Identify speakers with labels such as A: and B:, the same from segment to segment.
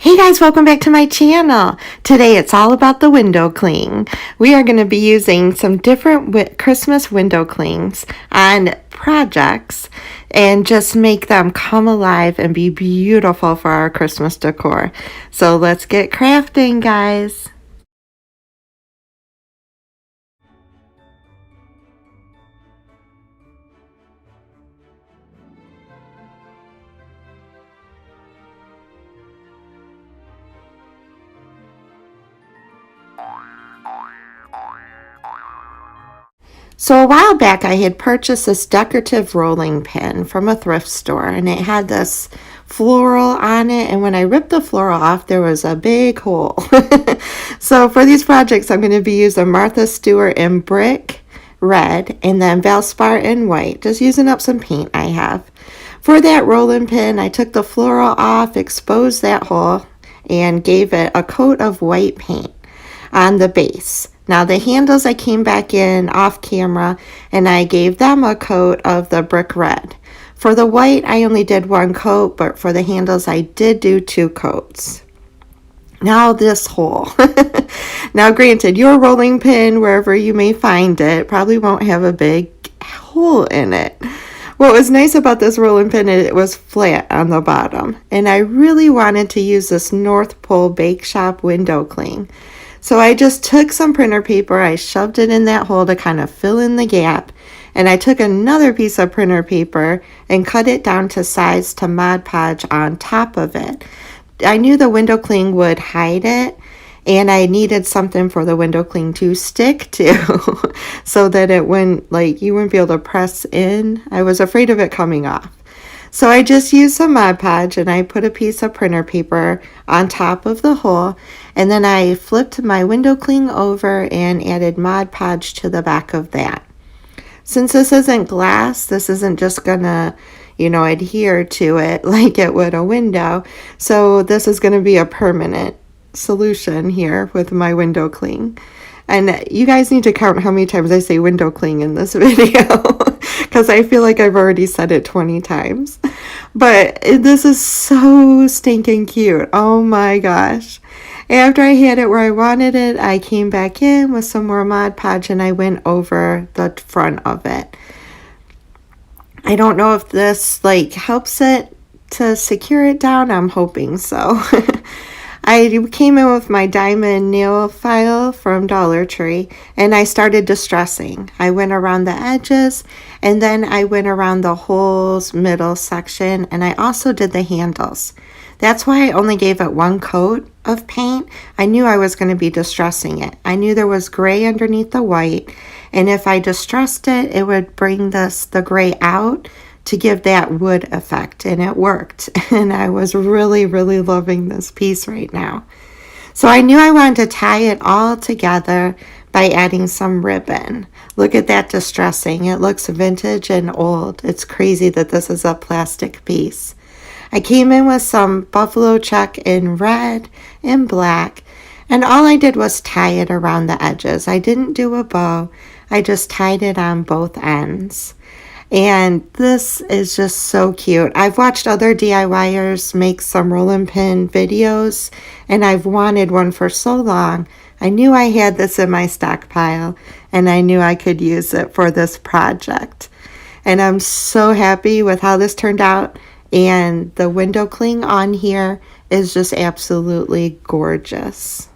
A: Hey guys, welcome back to my channel. Today it's all about the window cling. We are going to be using some different Christmas window clings on projects and just make them come alive and be beautiful for our Christmas decor. So let's get crafting, guys. So a while back I had purchased this decorative rolling pin from a thrift store, and it had this floral on it, and when I ripped the floral off there was a big hole. So for these projects I'm going to be using Martha Stewart in brick red and then Valspar in white, just using up some paint I have. For that rolling pin I took the floral off, exposed that hole, and gave it a coat of white paint on the base. Now the handles I came back in off camera and I gave them a coat of the brick red. For the white I only did one coat, but for the handles I did do 2 coats. Now this hole. Now granted, your rolling pin, wherever you may find it, probably won't have a big hole in it. What was nice about this rolling pin is it was flat on the bottom, and I really wanted to use this North Pole Bake Shop window cling. So I just took some printer paper, I shoved it in that hole to kind of fill in the gap, and I took another piece of printer paper and cut it down to size to Mod Podge on top of it. I knew the window cling would hide it, and I needed something for the window cling to stick to so that it wouldn't, like, you wouldn't be able to press in. I was afraid of it coming off. So I just used some Mod Podge and I put a piece of printer paper on top of the hole, and then I flipped my window cling over and added Mod Podge to the back of that. Since this isn't glass, this isn't just gonna, adhere to it like it would a window. So this is gonna be a permanent solution here with my window cling. And you guys need to count how many times I say window cling in this video because I feel like I've already said it 20 times. But this is so stinking cute. Oh my gosh. After I had it where I wanted it, I came back in with some more Mod Podge and I went over the front of it. I don't know if this helps it to secure it down. I'm hoping so. I came in with my diamond nail file from Dollar Tree and I started distressing. I went around the edges and then I went around the whole middle section, and I also did the handles. That's why I only gave it 1 coat of paint. I knew I was going to be distressing it. I knew there was gray underneath the white, and if I distressed it, it would bring the gray out to give that wood effect, and it worked. And I was really, really loving this piece right now. So I knew I wanted to tie it all together by adding some ribbon. Look at that distressing. It looks vintage and old. It's crazy that this is a plastic piece. I came in with some buffalo check in red and black, and all I did was tie it around the edges. I didn't do a bow. I just tied it on both ends. And this is just so cute. I've watched other DIYers make some rolling pin videos, and I've wanted one for so long. I knew I had this in my stockpile, and I knew I could use it for this project. And I'm so happy with how this turned out, and the window cling on here is just absolutely gorgeous.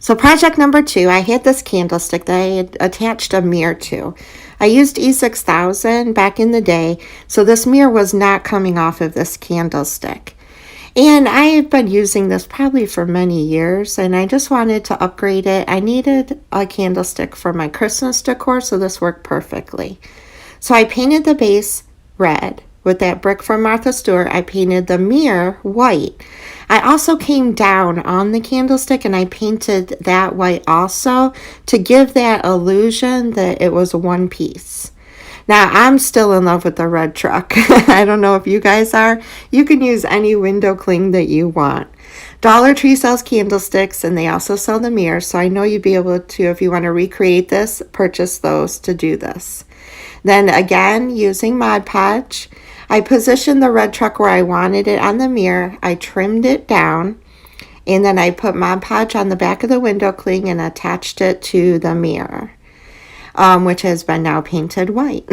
A: So project number 2, I had this candlestick that I had attached a mirror to. I used E6000 back in the day, so this mirror was not coming off of this candlestick. And I've been using this probably for many years, and I just wanted to upgrade it. I needed a candlestick for my Christmas decor, so this worked perfectly. So I painted the base red with that brick from Martha Stewart. I painted the mirror white. I also came down on the candlestick and I painted that white also to give that illusion that it was one piece. Now, I'm still in love with the red truck. I don't know if you guys are. You can use any window cling that you want. Dollar Tree sells candlesticks and they also sell the mirror, so I know you'd be able to, if you want to recreate this, purchase those to do this. Then again, using Mod Podge, I positioned the red truck where I wanted it on the mirror. I trimmed it down, and then I put Mod Podge on the back of the window cling and attached it to the mirror, which has been now painted white.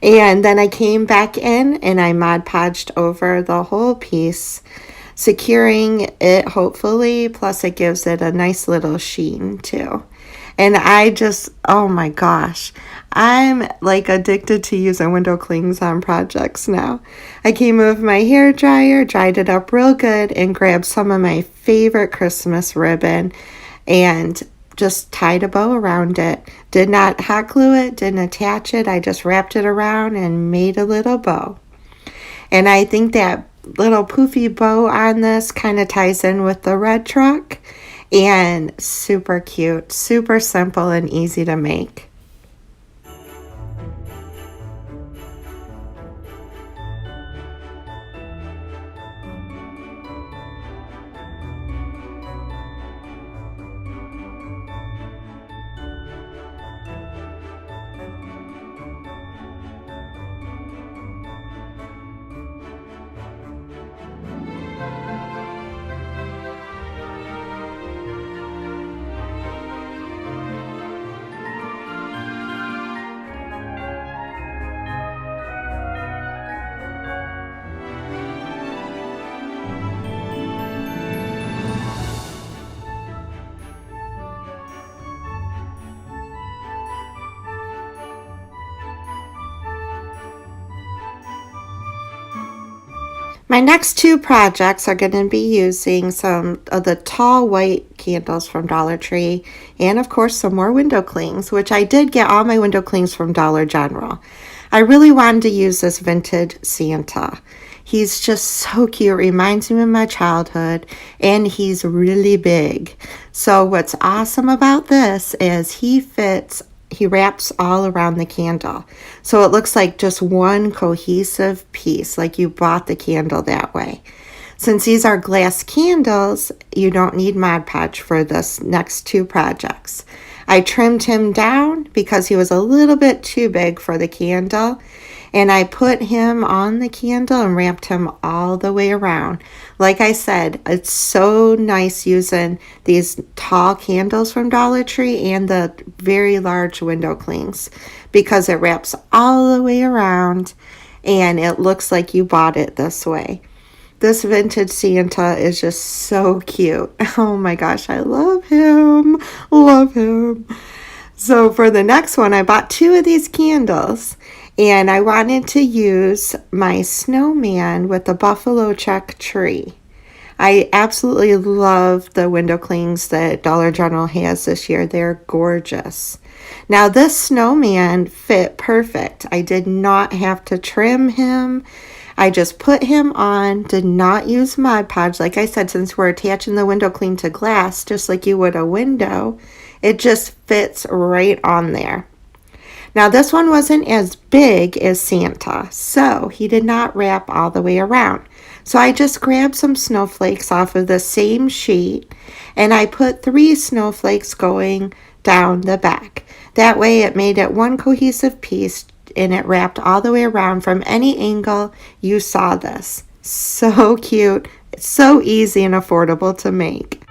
A: And then I came back in and I Mod Podged over the whole piece, securing it hopefully, plus it gives it a nice little sheen too. And I just, oh my gosh, I'm like addicted to using window clings on projects now. I came with my hair dryer, dried it up real good, and grabbed some of my favorite Christmas ribbon and just tied a bow around it. Did not hot glue it, didn't attach it. I just wrapped it around and made a little bow. And I think that little poofy bow on this kind of ties in with the red truck. And super cute, super simple and easy to make. My next two projects are going to be using some of the tall white candles from Dollar Tree and of course some more window clings, which I did get all my window clings from Dollar General. I really wanted to use this vintage Santa. He's just so cute, reminds me of my childhood, and he's really big. So what's awesome about this is he wraps all around the candle. So it looks like just one cohesive piece, like you bought the candle that way. Since these are glass candles, you don't need Mod Podge for this next two projects. I trimmed him down because he was a little bit too big for the candle, and I put him on the candle and wrapped him all the way around. Like I said, it's so nice using these tall candles from Dollar Tree and the very large window clings because it wraps all the way around and it looks like you bought it this way. This vintage Santa is just so cute. Oh my gosh, I love him. Love him. So for the next one, I bought two of these candles. And I wanted to use my snowman with the buffalo check tree. I absolutely love the window clings that Dollar General has this year. They're gorgeous. Now this snowman fit perfect. I did not have to trim him. I just put him on, did not use Mod Podge. Like I said, since we're attaching the window cling to glass, just like you would a window, it just fits right on there. Now this one wasn't as big as Santa, so he did not wrap all the way around. So I just grabbed some snowflakes off of the same sheet and I put 3 snowflakes going down the back. That way it made it one cohesive piece and it wrapped all the way around from any angle you saw this. So cute, it's so easy and affordable to make.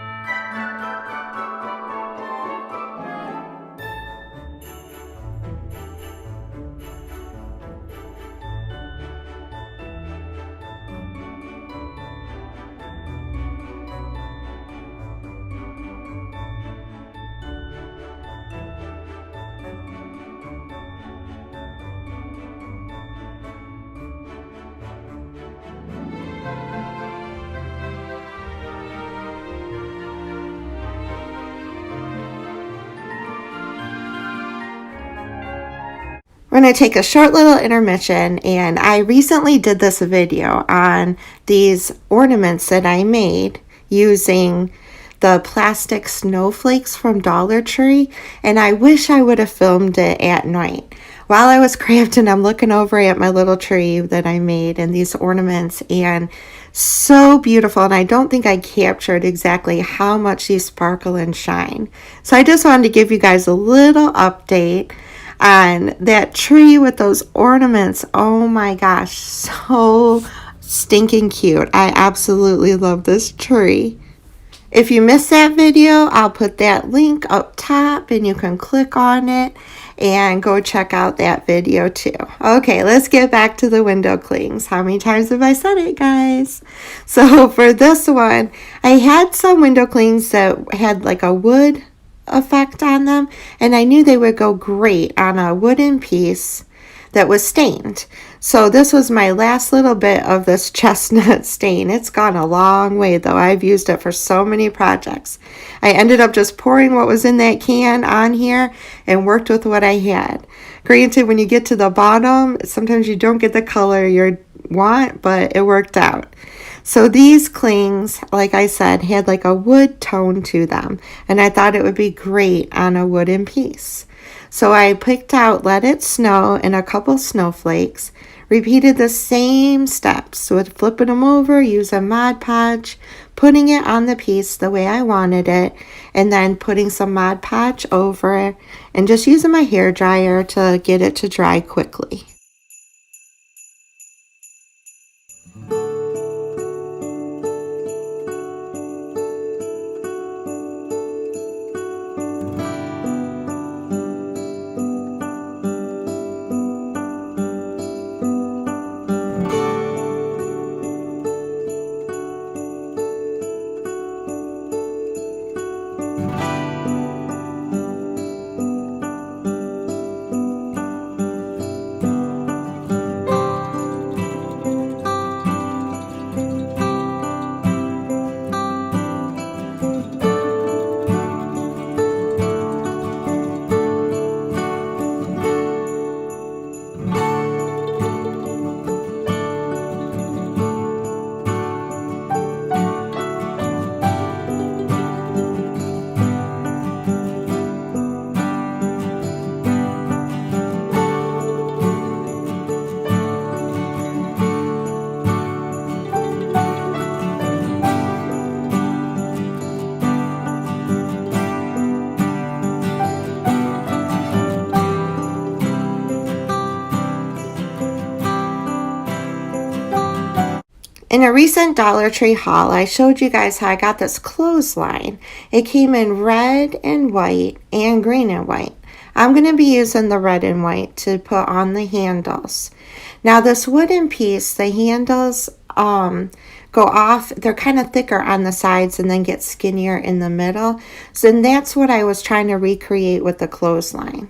A: We're going to take a short little intermission, and I recently did this video on these ornaments that I made using the plastic snowflakes from Dollar Tree, and I wish I would have filmed it at night. While I was crafting, I'm looking over at my little tree that I made and these ornaments, and so beautiful, and I don't think I captured exactly how much these sparkle and shine. So I just wanted to give you guys a little update on that tree with those ornaments. Oh my gosh, so stinking cute. I absolutely love this tree. If you missed that video, I'll put that link up top and you can click on it and go check out that video too. Okay, let's get back to the window clings. How many times have I said it, guys? So for this one, I had some window clings that had like a wood effect on them, and I knew they would go great on a wooden piece that was stained. So this was my last little bit of this chestnut stain. It's gone a long way though. I've used it for so many projects. I ended up just pouring what was in that can on here and worked with what I had. Granted, when you get to the bottom, sometimes you don't get the color you want, but it worked out. So these clings, like I said, had like a wood tone to them, and I thought it would be great on a wooden piece. So I picked out Let It Snow and a couple snowflakes, repeated the same steps with flipping them over, using Mod Podge, putting it on the piece the way I wanted it, and then putting some Mod Podge over it, and just using my hair dryer to get it to dry quickly. In a recent Dollar Tree haul, I showed you guys how I got this clothesline. It came in red and white and green and white. I'm going to be using the red and white to put on the handles. Now this wooden piece, the handles go off. They're kind of thicker on the sides and then get skinnier in the middle. So then that's what I was trying to recreate with the clothesline.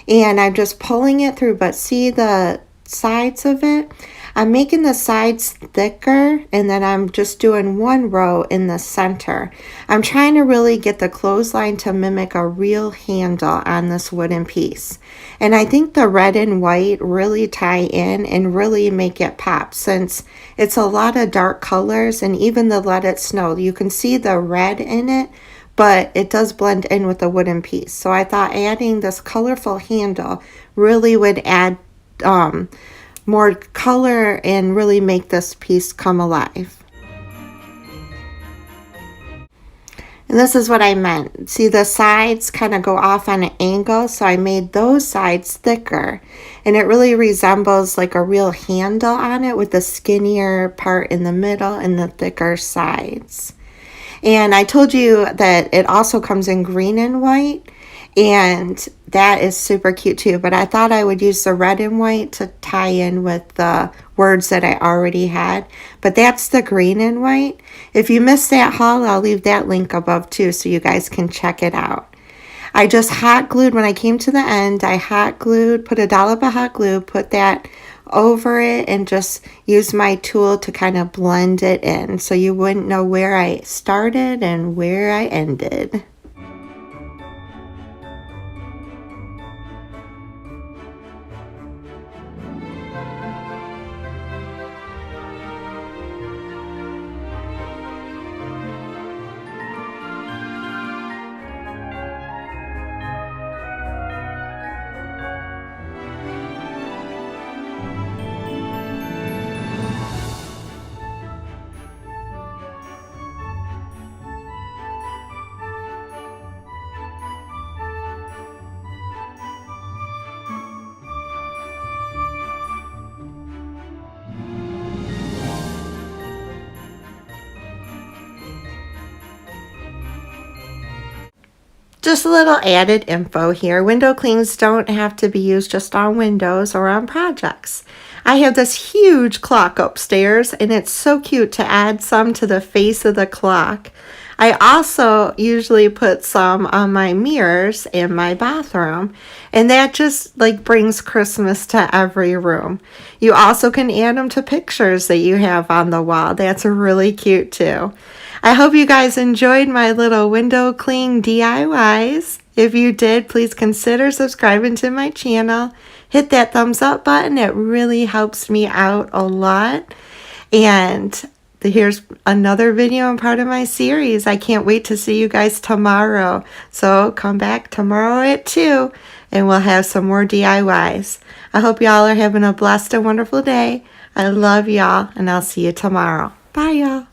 A: And I'm just pulling it through, but see the sides of it? I'm making the sides thicker, and then I'm just doing one row in the center. I'm trying to really get the clothesline to mimic a real handle on this wooden piece. And I think the red and white really tie in and really make it pop, since it's a lot of dark colors, and even the Let It Snow, you can see the red in it, but it does blend in with the wooden piece. So I thought adding this colorful handle really would add more color and really make this piece come alive. And this is what I meant. See, the sides kind of go off on an angle, so I made those sides thicker, and it really resembles like a real handle on it with the skinnier part in the middle and the thicker sides. And I told you that it also comes in green and white, and that is super cute too, but I thought I would use the red and white to tie in with the words that I already had, but that's the green and white. If you missed that haul, I'll leave that link above too, so you guys can check it out. I just hot glued, when I came to the end, I hot glued, put a dollop of hot glue, put that over it, and just use my tool to kind of blend it in so you wouldn't know where I started and where I ended. Just a little added info here. Window clings don't have to be used just on windows or on projects. I have this huge clock upstairs, and it's so cute to add some to the face of the clock. I also usually put some on my mirrors in my bathroom, and that just like brings Christmas to every room. You also can add them to pictures that you have on the wall. That's really cute too. I hope you guys enjoyed my little window cling DIYs. If you did, please consider subscribing to my channel. Hit that thumbs up button. It really helps me out a lot. And here's another video and part of my series. I can't wait to see you guys tomorrow. So come back tomorrow at 2 and we'll have some more DIYs. I hope y'all are having a blessed and wonderful day. I love y'all, and I'll see you tomorrow. Bye, y'all.